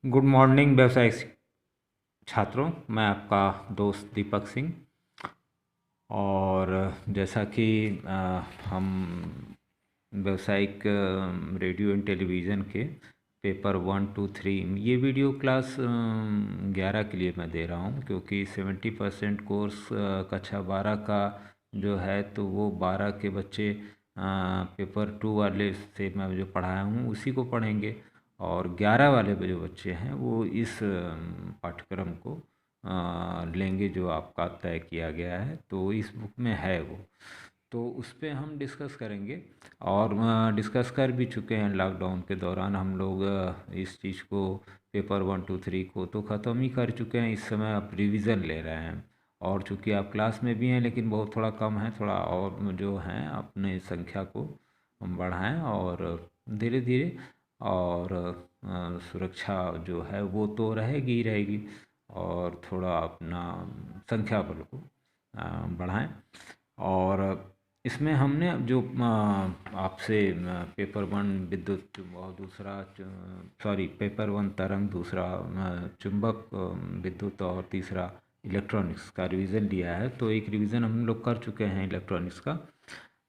Good morning व्यावसायिक छात्रों, मैं आपका दोस्त दीपक सिंह। और जैसा कि हम व्यावसायिक रेडियो एंड टेलीविज़न के पेपर 1, 2, 3 ये वीडियो क्लास 11 के लिए मैं दे रहा हूँ, क्योंकि 70% कोर्स कक्षा 12 का जो है तो वो 12 के बच्चे पेपर 2 वाले से मैं जो पढ़ाया हूँ उसी को पढ़ेंगे, और 11 वाले जो बच्चे हैं वो इस पाठ्यक्रम को लेंगे जो आपका तय किया गया है। तो इस बुक में है वो, तो उस पर हम डिस्कस करेंगे। और डिस्कस कर भी चुके हैं। लॉकडाउन के दौरान हम लोग इस चीज़ को पेपर 1, 2, 3 को तो ख़त्म ही कर चुके हैं। इस समय आप रिवीज़न ले रहे हैं, और चूँकि आप क्लास में भी हैं लेकिन बहुत थोड़ा कम है, थोड़ा और जो हैं अपने संख्या को हम बढ़ाएं, और धीरे धीरे और सुरक्षा जो है वो तो रहेगी ही रहेगी, और थोड़ा अपना संख्या बल को बढ़ाएं। और इसमें हमने जो आपसे पेपर 1 विद्युत और दूसरा पेपर 1 तरंग, दूसरा चुंबक विद्युत और तीसरा इलेक्ट्रॉनिक्स का रिवीजन लिया है। तो एक रिवीजन हम लोग कर चुके हैं इलेक्ट्रॉनिक्स का।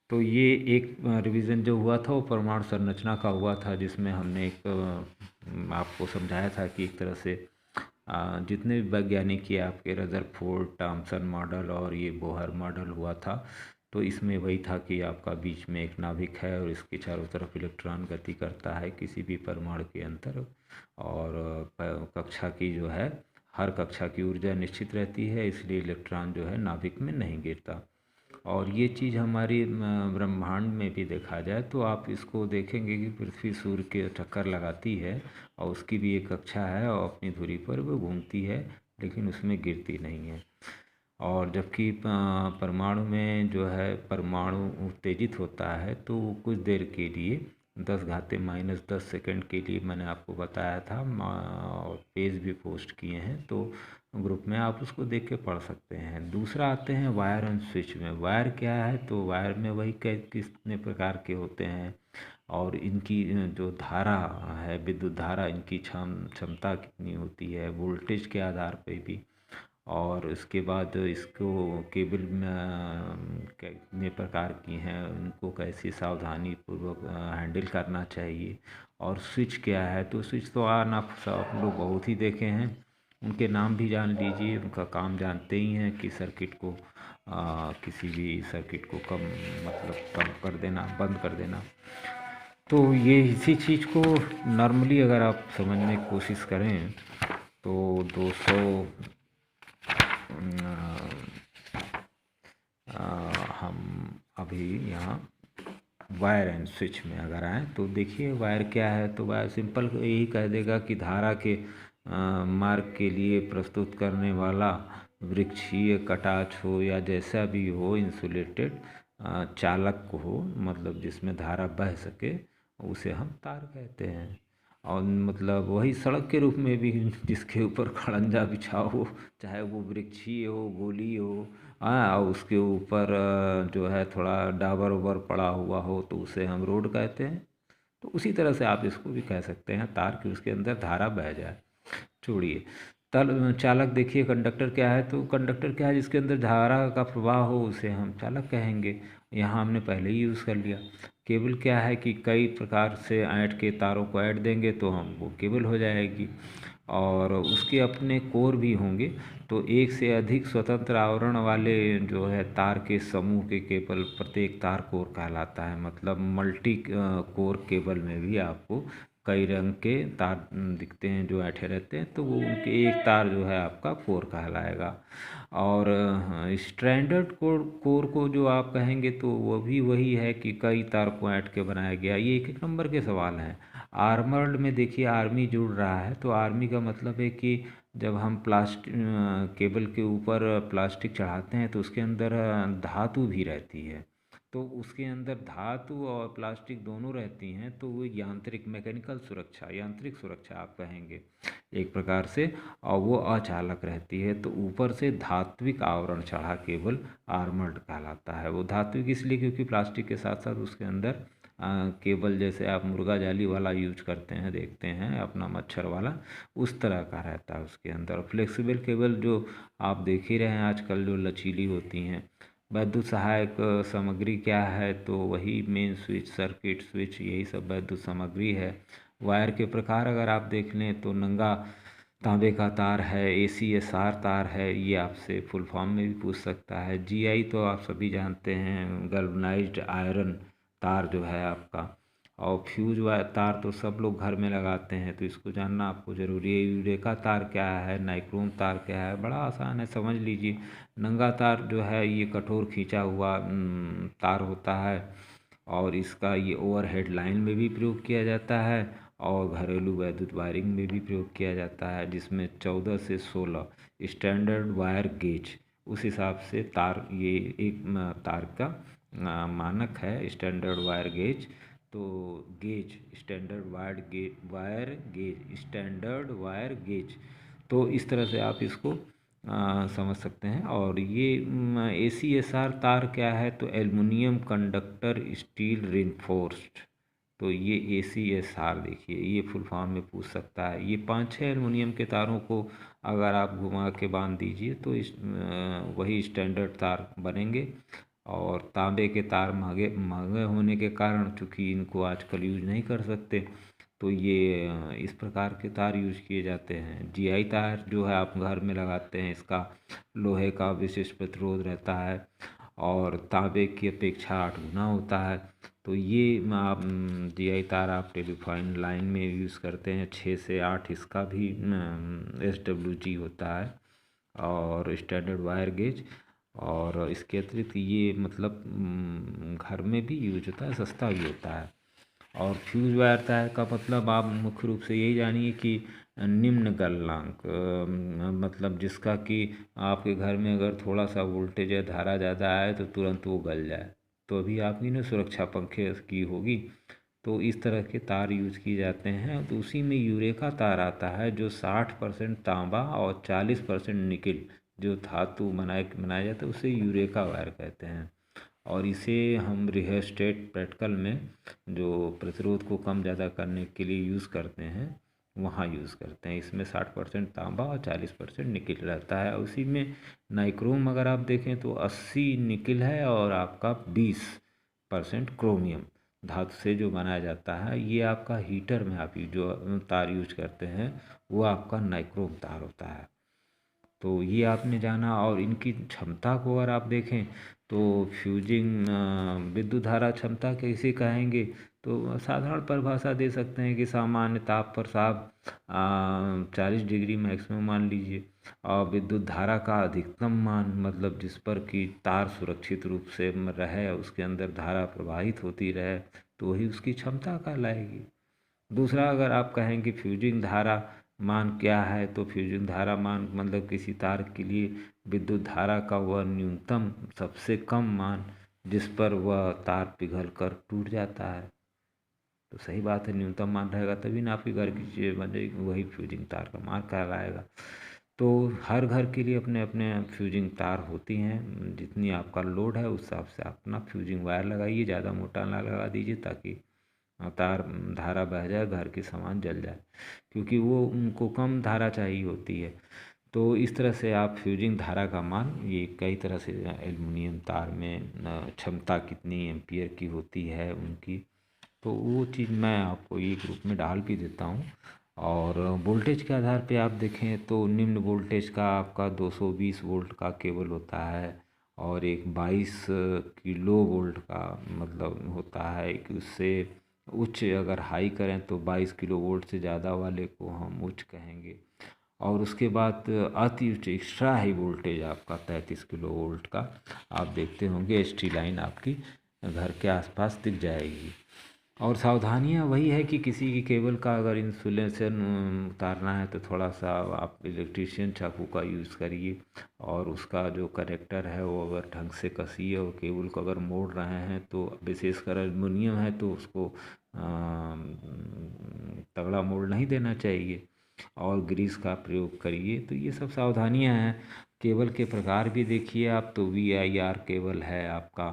तो ये एक रिवीजन जो हुआ था वो परमाणु संरचना का हुआ था, जिसमें हमने एक आपको समझाया था कि एक तरह से जितने भी वैज्ञानिक ये आपके रदरफोर्ड, थॉमसन मॉडल और ये बोहर मॉडल हुआ था, तो इसमें वही था कि आपका बीच में एक नाभिक है और इसके चारों तरफ इलेक्ट्रॉन गति करता है किसी भी परमाणु के अंतर। और कक्षा की जो है हर कक्षा की ऊर्जा निश्चित रहती है, इसलिए इलेक्ट्रॉन जो है नाभिक में नहीं गिरता। और ये चीज़ हमारी ब्रह्मांड में भी देखा जाए तो आप इसको देखेंगे कि पृथ्वी सूर्य के टक्कर लगाती है, और उसकी भी एक कक्षा है और अपनी धुरी पर वो घूमती है, लेकिन उसमें गिरती नहीं है। और जबकि परमाणु में जो है परमाणु उत्तेजित होता है तो वो कुछ देर के लिए 10⁻⁻10 सेकंड के लिए, मैंने आपको बताया था और पेज भी पोस्ट किए हैं, तो ग्रुप में आप उसको देख के पढ़ सकते हैं। दूसरा आते हैं वायर एंड स्विच में। वायर क्या है, तो वायर में वही कितने प्रकार के होते हैं, और इनकी जो धारा है, विद्युत धारा, इनकी क्षमता कितनी होती है, वोल्टेज के आधार पे भी। और इसके बाद इसको केबल कितने प्रकार की हैं, उनको कैसे सावधानी पूर्वक हैंडल करना चाहिए। और स्विच क्या है, तो स्विच तो आप सब लोग बहुत ही देखे हैं, उनके नाम भी जान लीजिए, उनका काम जानते ही हैं कि सर्किट को किसी भी सर्किट को कम कर देना, बंद कर देना। तो ये इसी चीज़ को नॉर्मली अगर आप समझने की कोशिश करें तो 200 हम अभी यहाँ वायर एंड स्विच में अगर आए तो देखिए वायर क्या है। तो वायर सिंपल यही कह देगा कि धारा के मार्ग के लिए प्रस्तुत करने वाला वृक्षीय कटाक्ष हो या जैसा भी हो, इंसुलेटेड चालक हो, मतलब जिसमें धारा बह सके, उसे हम तार कहते हैं। और मतलब वही सड़क के रूप में भी जिसके ऊपर खड़ंजा बिछा हो, चाहे वो वृक्षीय हो, गोली हो, हाँ, और उसके ऊपर जो है थोड़ा डाबर उबर पड़ा हुआ हो, तो उसे हम रोड कहते हैं। तो उसी तरह से आप इसको भी कह सकते हैं तार की उसके अंदर धारा बह जाए। छोड़िए तल चालक, देखिए कंडक्टर क्या है, तो कंडक्टर क्या है, जिसके अंदर धारा का प्रवाह हो उसे हम चालक कहेंगे। यहाँ हमने पहले ही यूज़ कर लिया। केबल क्या है कि कई प्रकार से ऐंठ के तारों को ऐंठ देंगे तो हम वो केबल हो जाएगी, और उसके अपने कोर भी होंगे। तो एक से अधिक स्वतंत्र आवरण वाले जो है तार के समूह के केबल प्रत्येक तार कोर कहलाता है। मतलब मल्टी कोर केबल में भी आपको कई रंग के तार दिखते हैं जो ऐंठे रहते हैं, तो वो उनके एक तार जो है आपका कोर कहलाएगा। और स्टैंडर्ड कोर को जो आप कहेंगे तो वो भी वही है कि कई तार को ऐंठ के बनाया गया। ये एक एक नंबर के सवाल हैं। आर्मर्ड में देखिए आर्मी जुड़ रहा है, तो आर्मी का मतलब है कि जब हम प्लास्टिक केबल के ऊपर प्लास्टिक चढ़ाते हैं तो उसके अंदर धातु भी रहती है। तो उसके अंदर धातु और प्लास्टिक दोनों रहती हैं, तो वो यांत्रिक मैकेनिकल सुरक्षा, यांत्रिक सुरक्षा आप कहेंगे एक प्रकार से, और वो अचालक रहती है। तो ऊपर से धात्विक आवरण चढ़ा केबल आर्मर्ड कहलाता है। वो धात्विक इसलिए क्योंकि प्लास्टिक के साथ साथ उसके अंदर केबल जैसे आप मुर्गा जाली वाला यूज करते हैं, देखते हैं अपना मच्छर वाला, उस तरह का रहता है उसके अंदर। फ्लेक्सिबल केबल जो आप देख ही रहे हैं आजकल, जो लचीली होती हैं। वैद्युत सहायक सामग्री क्या है, तो वही मेन स्विच, सर्किट स्विच, यही सब वैद्युत सामग्री है। वायर के प्रकार अगर आप देख लें तो नंगा तांबे का तार है, ACSR तार है, ये आपसे फुल फॉर्म में भी पूछ सकता है। GI तो आप सभी जानते हैं, गैल्वनाइज्ड आयरन तार जो है आपका। और फ्यूज वायर तार तो सब लोग घर में लगाते हैं, तो इसको जानना आपको ज़रूरी है। यूरेका तार क्या है, नाइक्रोम तार क्या है, बड़ा आसान है, समझ लीजिए। नंगा तार जो है ये कठोर खींचा हुआ तार होता है, और इसका ये ओवरहेड लाइन में भी प्रयोग किया जाता है और घरेलू वैद्युत वायरिंग में भी प्रयोग किया जाता है, जिसमें 14 से 16 स्टैंडर्ड वायर गेज, उस हिसाब से तार, ये एक तार का मानक है स्टैंडर्ड वायर गेज। तो gauge standard wire gauge, standard wire gauge, तो इस तरह से आप इसको समझ सकते हैं। और ये ACSR तार क्या है, तो एल्युमिनियम कंडक्टर स्टील रिइंफोर्स्ड, तो ये ACSR देखिए, ये फुल फॉर्म में पूछ सकता है। ये 5-6 एल्युमिनियम के तारों को अगर आप घुमा के बांध दीजिए तो वही स्टैंडर्ड तार बनेंगे। और तांबे के तार महंगे महंगे होने के कारण, चूँकि इनको आजकल यूज नहीं कर सकते, तो ये इस प्रकार के तार यूज किए जाते हैं। GI तार जो है आप घर में लगाते हैं, इसका लोहे का विशेष प्रतिरोध रहता है और तांबे की अपेक्षा 8 गुना होता है। तो ये आप GI तार आप टेलीफोन लाइन में यूज़ करते हैं, 6 से 8 इसका भी SWG होता है, और स्टैंडर्ड वायर गेज। और इसके अतिरिक्त ये मतलब घर में भी यूज होता है, सस्ता भी होता है। और फ्यूज वायर तार का मतलब आप मुख्य रूप से यही जानिए कि निम्न गलनांक, मतलब जिसका कि आपके घर में अगर थोड़ा सा वोल्टेज या धारा ज़्यादा आए तो तुरंत वो गल जाए, तो अभी आपकी ना सुरक्षा पंखे की होगी। तो इस तरह के तार यूज किए जाते हैं। तो उसी में यूरेका तार आता है, जो 60% तांबा और 40% निकिल जो धातु बनाया जाता है, उसे यूरेका वायर कहते हैं। और इसे हम रिहेस्टेट प्रैक्टिकल में जो प्रतिरोध को कम ज़्यादा करने के लिए यूज़ करते हैं, वहाँ यूज़ करते हैं। इसमें 60% तांबा और 40% निकिल रहता है। उसी में नाइक्रोम अगर आप देखें तो 80 निकिल है और आपका 20% क्रोमियम धातु से जो बनाया जाता है। ये आपका हीटर में आप जो तार यूज करते हैं वो आपका नाइक्रोम तार होता है। तो ये आपने जाना। और इनकी क्षमता को अगर आप देखें तो फ्यूजिंग विद्युत धारा क्षमता कैसे कहेंगे, तो साधारण परिभाषा दे सकते हैं कि सामान्य ताप पर साहब 40 डिग्री मैक्सिमम मान लीजिए, और विद्युत धारा का अधिकतम मान, मतलब जिस पर कि तार सुरक्षित रूप से रहे, उसके अंदर धारा प्रवाहित होती रहे, तो वही उसकी क्षमता कहलाएगी। दूसरा अगर आप कहें कि फ्यूजिंग धारा मान क्या है, तो फ्यूजिंग धारा मान मतलब किसी तार के लिए विद्युत धारा का वह न्यूनतम सबसे कम मान जिस पर वह तार पिघल कर टूट जाता है। तो सही बात है, न्यूनतम मान रहेगा तभी ना आपके घर की चीज़ें बन जाएगी, वही फ्यूजिंग तार का मान कहलाएगा। तो हर घर के लिए अपने अपने फ्यूजिंग तार होती हैं, जितनी आपका लोड है उस हिसाब से आप अपना फ्यूजिंग वायर लगाइए, ज़्यादा मोटा ना लगा दीजिए ताकि तार धारा बह जाए, घर के सामान जल जाए, क्योंकि वो उनको कम धारा चाहिए होती है। तो इस तरह से आप फ्यूजिंग धारा का मान, ये कई तरह से एल्युमिनियम तार में क्षमता कितनी एम्पियर की होती है उनकी, तो वो चीज़ मैं आपको ये ग्रुप में डाल भी देता हूँ। और वोल्टेज के आधार पे आप देखें तो निम्न वोल्टेज का आपका 220 वोल्ट का केबल होता है, और एक 22 किलो वोल्ट का मतलब होता है कि उससे उच्च अगर हाई करें तो 22 किलो वोल्ट से ज़्यादा वाले को हम उच्च कहेंगे। और उसके बाद अति उच्च एक्स्ट्रा हाई वोल्टेज आपका 33 किलो वोल्ट का आप देखते होंगे, ST लाइन आपकी घर के आसपास दिख जाएगी। और सावधानियाँ वही है कि किसी की केबल का अगर इंसुलेशन उतारना है तो थोड़ा सा आप इलेक्ट्रीशियन चाकू का यूज़ करिए, और उसका जो कनेक्टर है वो अगर ढंग से कसिए, और केबल को अगर मोड़ रहे हैं तो विशेषकर एल्युमिनियम है तो उसको तगड़ा मोड़ नहीं देना चाहिए, और ग्रीस का प्रयोग करिए। तो ये सब सावधानियाँ हैं। केबल के प्रकार भी देखिए आप, तो VIR केबल है आपका,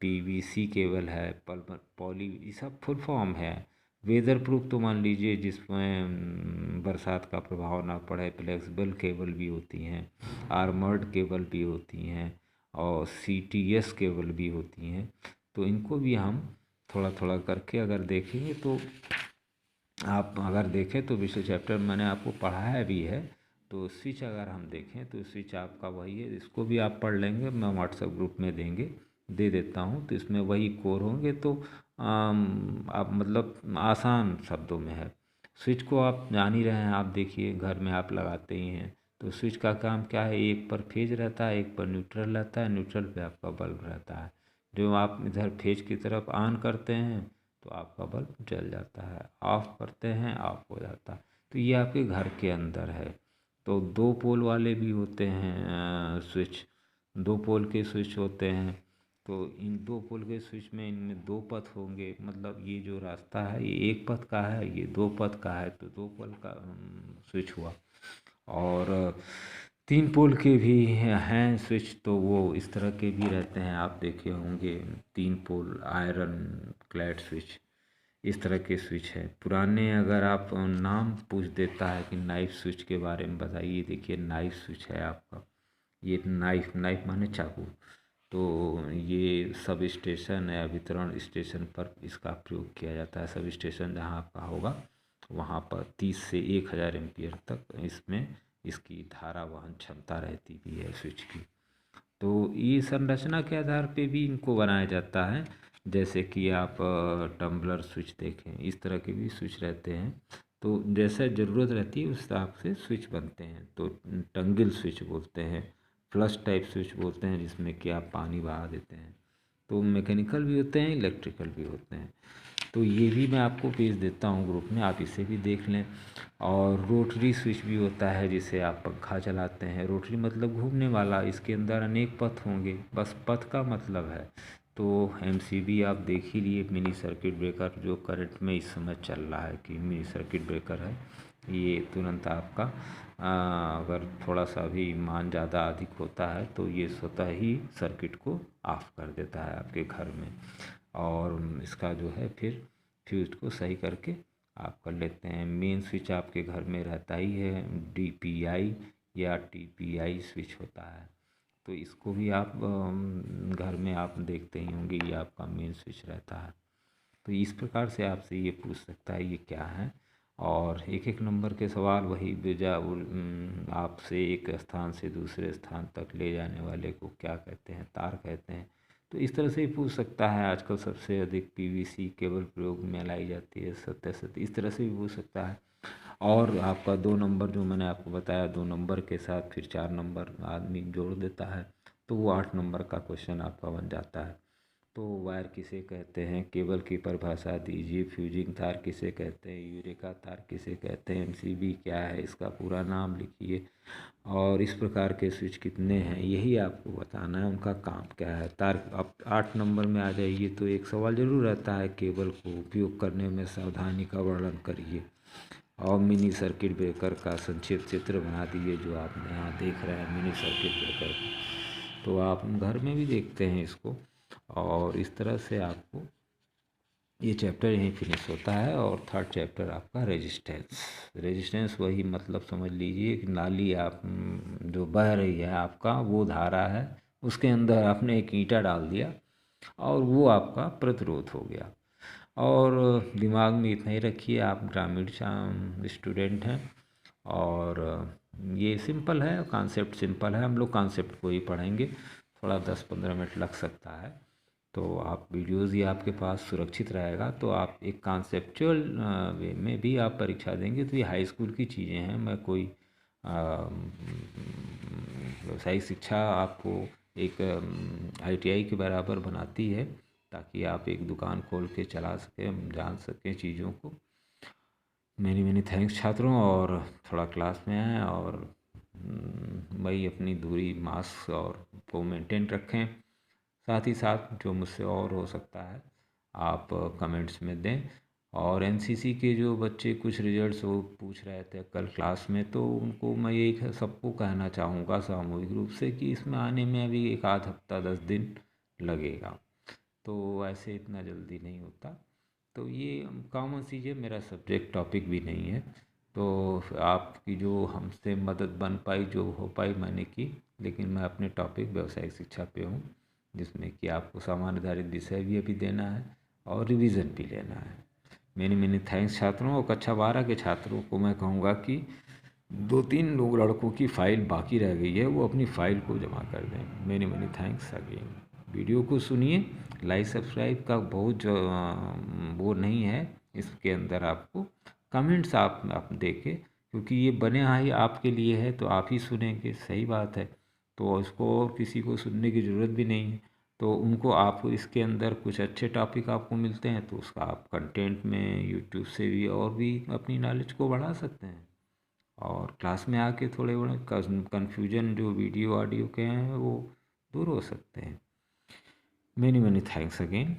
पीवीसी केबल है, पॉली, ये सब फुल फॉर्म है। वेदर प्रूफ तो मान लीजिए जिसमें बरसात का प्रभाव ना पड़े। फ्लेक्सिबल केबल भी होती हैं, आर्मर्ड केबल भी होती हैं, और सीटीएस केबल भी होती हैं। तो इनको भी हम थोड़ा थोड़ा करके अगर देखेंगे तो आप अगर देखें तो पिछले चैप्टर मैंने आपको पढ़ाया भी है। तो स्विच अगर हम देखें तो स्विच आपका वही है, इसको भी आप पढ़ लेंगे, मैं व्हाट्सएप ग्रुप में दे देता हूँ। तो इसमें वही कोर होंगे। तो आप मतलब आसान शब्दों में है। स्विच को आप जान ही रहे हैं, आप देखिए घर में आप लगाते ही हैं। तो स्विच का काम क्या है, एक पर फेज रहता है, एक पर न्यूट्रल रहता है, न्यूट्रल पे आपका बल्ब रहता है। जो आप इधर फेज की तरफ ऑन करते हैं तो आपका बल्ब जल जाता है, ऑफ करते हैं ऑफ हो जाता है। तो ये आपके घर के अंदर है। तो 2 पोल वाले भी होते हैं स्विच, 2 पोल के स्विच होते हैं। तो इन 2 पोल के स्विच में इनमें 2 पथ होंगे, मतलब ये जो रास्ता है ये 1 पथ का है, ये 2 पथ का है, तो 2 पोल का स्विच हुआ। और 3 पोल के भी हैं स्विच, तो वो इस तरह के भी रहते हैं, आप देखे होंगे 3 पोल आयरन क्लैड स्विच, इस तरह के स्विच है। पुराने अगर आप नाम पूछ देता है कि नाइफ स्विच के बारे में बताइए, देखिए नाइफ स्विच है आपका, ये नाइफ, नाइफ माने चाकू। तो ये सब स्टेशन या वितरण स्टेशन पर इसका प्रयोग किया जाता है। सब स्टेशन जहाँ आपका होगा वहाँ पर 30 से 1000 एम्पीयर तक इसमें इसकी धारा वहन क्षमता रहती भी है स्विच की। तो ये संरचना के आधार पे भी इनको बनाया जाता है। जैसे कि आप टम्बलर स्विच देखें, इस तरह के भी स्विच रहते हैं। तो जैसा ज़रूरत रहती है उस हिसाब से स्विच बनते हैं। तो टंगिल स्विच बोलते हैं, फ्लश टाइप स्विच बोलते हैं, जिसमें कि आप पानी बहा देते हैं। तो मैकेनिकल भी होते हैं, इलेक्ट्रिकल भी होते हैं। तो ये भी मैं आपको भेज देता हूँ ग्रुप में, आप इसे भी देख लें। और रोटरी स्विच भी होता है, जिसे आप पंखा चलाते हैं। रोटरी मतलब घूमने वाला, इसके अंदर अनेक पथ होंगे, बस पथ का मतलब है। तो एमसीबी आप देख ही लिए, मिनी सर्किट ब्रेकर, जो करंट में इस समय चल रहा है कि मिनी सर्किट ब्रेकर है। ये तुरंत आपका अगर थोड़ा सा भी मान ज़्यादा अधिक होता है तो ये स्वतः ही सर्किट को ऑफ कर देता है आपके घर में। और इसका जो है फिर फ्यूज को सही करके आप कर लेते हैं। मेन स्विच आपके घर में रहता ही है, डीपीआई या टीपीआई स्विच होता है। तो इसको भी आप घर में आप देखते ही होंगे, ये आपका मेन स्विच रहता है। तो इस प्रकार से आपसे ये पूछ सकता है ये क्या है। और एक एक नंबर के सवाल वही भेजा, आपसे एक स्थान से दूसरे स्थान तक ले जाने वाले को क्या कहते हैं, तार कहते हैं। तो इस तरह से ही पूछ सकता है। आजकल सबसे अधिक पीवीसी केबल प्रयोग में लाई जाती है, सत्य इस तरह से भी पूछ सकता है। और आपका 2 नंबर जो मैंने आपको बताया, 2 नंबर के साथ फिर 4 नंबर आदमी जोड़ देता है, तो वो 8 नंबर का क्वेश्चन आपका बन जाता है। तो वायर किसे कहते हैं, केबल की परिभाषा दीजिए, फ्यूजिंग तार किसे कहते हैं, यूरेका तार किसे कहते हैं, एमसीबी क्या है, इसका पूरा नाम लिखिए। और इस प्रकार के स्विच कितने हैं यही आपको बताना है, उनका काम क्या है। तार अब 8 नंबर में आ जाइए तो एक सवाल ज़रूर रहता है, केबल को उपयोग करने में सावधानी का वर्णन करिए। और मिनी सर्किट ब्रेकर का संक्षिप्त चित्र बना दीजिए, जो आप यहाँ देख रहे हैं मिनी सर्किट ब्रेकर। तो आप घर में भी देखते हैं इसको। और इस तरह से आपको ये चैप्टर यहीं फिनिश होता है। और 3rd चैप्टर आपका रेजिस्टेंस। रेजिस्टेंस वही मतलब समझ लीजिए कि नाली आप जो बह रही है आपका, वो धारा है, उसके अंदर आपने एक ईंटा डाल दिया और वो आपका प्रतिरोध हो गया। और दिमाग में इतना ही रखिए, आप ग्रामीण स्टूडेंट हैं। और ये सिंपल है, कॉन्सेप्ट सिंपल है, हम लोग कॉन्सेप्ट को ही पढ़ेंगे। थोड़ा 10-15 मिनट लग सकता है। तो आप वीडियोज़ ही आपके पास सुरक्षित रहेगा, तो आप एक कॉन्सेप्चुअल वे में भी आप परीक्षा देंगे। तो ये हाई स्कूल की चीज़ें हैं, मैं कोई व्यावसायिक शिक्षा आपको एक आईटीआई के बराबर बनाती है, ताकि आप एक दुकान खोल के चला सकें, जान सकें चीज़ों को। मेनी मेनी थैंक्स छात्रों, और थोड़ा क्लास में आएँ और वही अपनी दूरी, मास्क और को मेंटेन रखें। साथ ही साथ जो मुझसे और हो सकता है आप कमेंट्स में दें। और एनसीसी के जो बच्चे कुछ रिजल्ट्स वो पूछ रहे थे कल क्लास में, तो उनको मैं यही सबको कहना चाहूँगा सामूहिक रूप से कि इसमें आने में अभी एक आध हफ्ता 10 दिन लगेगा, तो ऐसे इतना जल्दी नहीं होता। तो ये कॉमन चीज़ है, मेरा सब्जेक्ट टॉपिक भी नहीं है। तो आपकी जो हमसे मदद बन पाई, जो हो पाई मैंने की, लेकिन मैं अपने टॉपिक व्यावसायिक शिक्षा पे हूँ, जिसमें कि आपको सामान्य आधारित विषय भी अभी देना है और रिवीजन भी लेना है। मेनी मेनी थैंक्स छात्रों। और कक्षा 12 के छात्रों को मैं कहूँगा कि 2-3 लोग लड़कों की फ़ाइल बाकी रह गई है, वो अपनी फ़ाइल को जमा कर दें। Many many thanks again. Video को सुनिए, लाइक सब्सक्राइब का बहुत जो वो नहीं है इसके अंदर, आपको कमेंट्स आप देखें, क्योंकि ये बने ही आपके लिए है, तो आप ही सुनेंगे, सही बात है। तो उसको और किसी को सुनने की ज़रूरत भी नहीं है। तो उनको आप इसके अंदर कुछ अच्छे टॉपिक आपको मिलते हैं तो उसका आप कंटेंट में यूट्यूब से भी और भी अपनी नॉलेज को बढ़ा सकते हैं, और क्लास में आके थोड़े बड़े कन्फ्यूजन जो वीडियो ऑडियो के हैं वो दूर हो सकते हैं। Many many thanks again.